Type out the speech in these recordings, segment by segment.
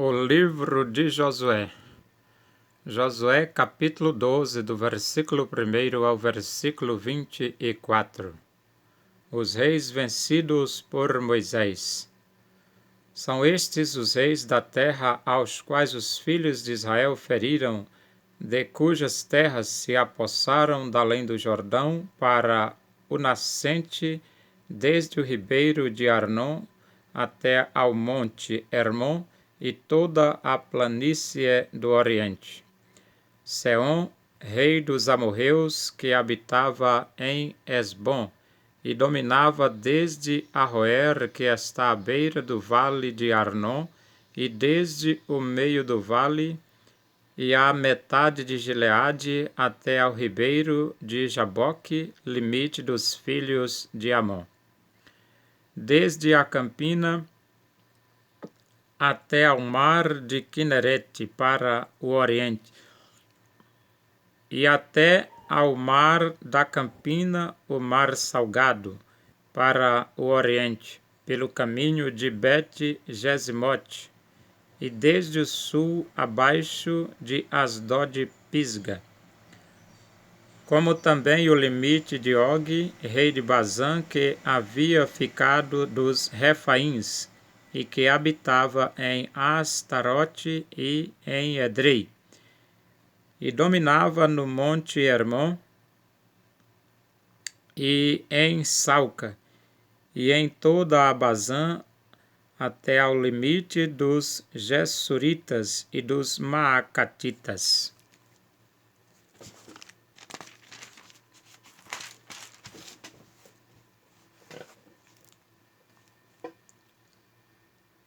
O livro de Josué. Josué capítulo 12, do versículo 1 ao versículo 24. Os reis vencidos por Moisés. São estes os reis da terra aos quais os filhos de Israel feriram, de cujas terras se apossaram da além do Jordão para o nascente, desde o ribeiro de Arnon até ao monte Hermon e toda a planície do Oriente. Seom, rei dos amorreus, que habitava em Esbom, e dominava desde Aroer, que está à beira do vale de Arnon, e desde o meio do vale, e a metade de Gileade até ao ribeiro de Jaboque, limite dos filhos de Amon. Desde a campina até ao mar de Quinerete para o oriente, e até ao mar da campina, o mar salgado, para o oriente, pelo caminho de Bet-Jesimote, e desde o sul abaixo de Asdod-Pisga, como também o limite de Og, rei de Bazã, que havia ficado dos Refaíns, e que habitava em Astarote e em Edrei, e dominava no monte Hermon, e em Salca, e em toda a Bazã, até ao limite dos Gessuritas e dos Maacatitas.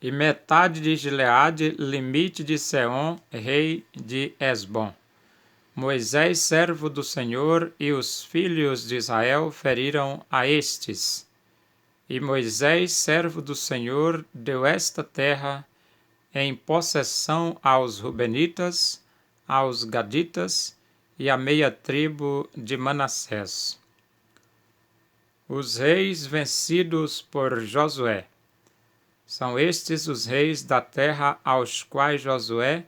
E metade de Gileade, limite de Seom, rei de Esbom. Moisés, servo do Senhor, e os filhos de Israel feriram a estes. E Moisés, servo do Senhor, deu esta terra em possessão aos Rubenitas, aos Gaditas e à meia tribo de Manassés. Os reis vencidos por Josué. São estes os reis da terra aos quais Josué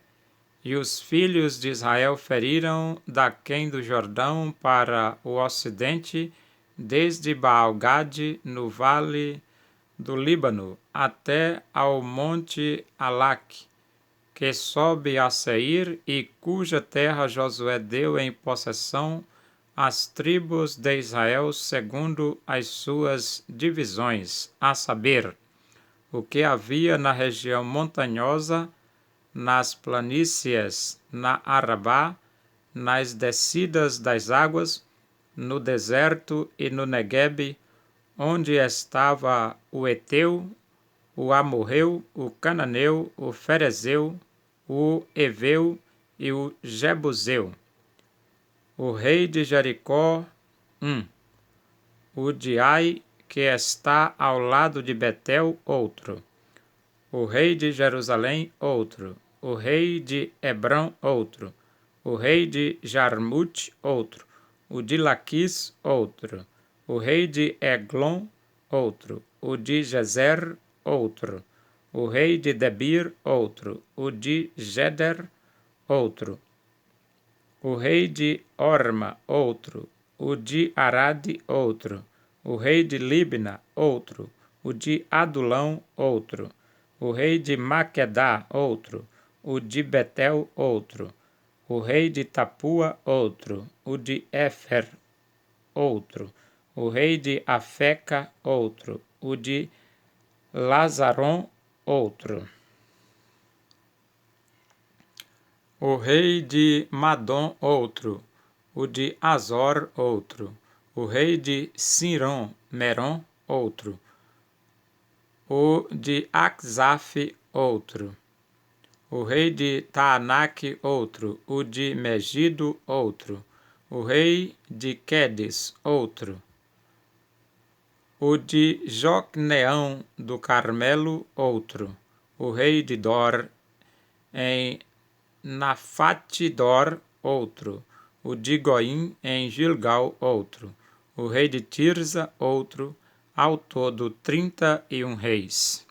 e os filhos de Israel feriram daquém do Jordão para o ocidente, desde Baal-Gade, no vale do Líbano, até ao monte Alaque, que sobe a Seir, e cuja terra Josué deu em possessão às tribos de Israel segundo as suas divisões, a saber, o que havia na região montanhosa, nas planícies, na Arabá, nas descidas das águas, no deserto e no Neguebe, onde estava o Eteu, o Amorreu, o Cananeu, o Ferezeu, o Eveu e o Jebuseu. O rei de Jericó, o de Ai, que está ao lado de Betel, outro. O rei de Jerusalém, outro. O rei de Hebrão, outro. O rei de Jarmute, outro. O de Laquis, outro. O rei de Eglon, outro. O de Gezer, outro. O rei de Debir, outro. O de Geder, outro. O rei de Orma, outro. O de Arade, outro. O rei de Libna, outro. O de Adulão, outro. O rei de Maquedá, outro. O de Betel, outro. O rei de Tapua, outro. O de Éfer, outro. O rei de Afeca, outro. O de Lazaron, outro. O rei de Madom, outro. O de Azor, outro. O rei de Siron, Meron, outro. O de Axaf, outro. O rei de Taanac, outro. O de Megido, outro. O rei de Quedes, outro. O de Jocneão do Carmelo, outro. O rei de Dor, em Nafatidor, outro. O de Goim, em Gilgal, outro. O rei de Tirza, outro. Ao todo 31 reis.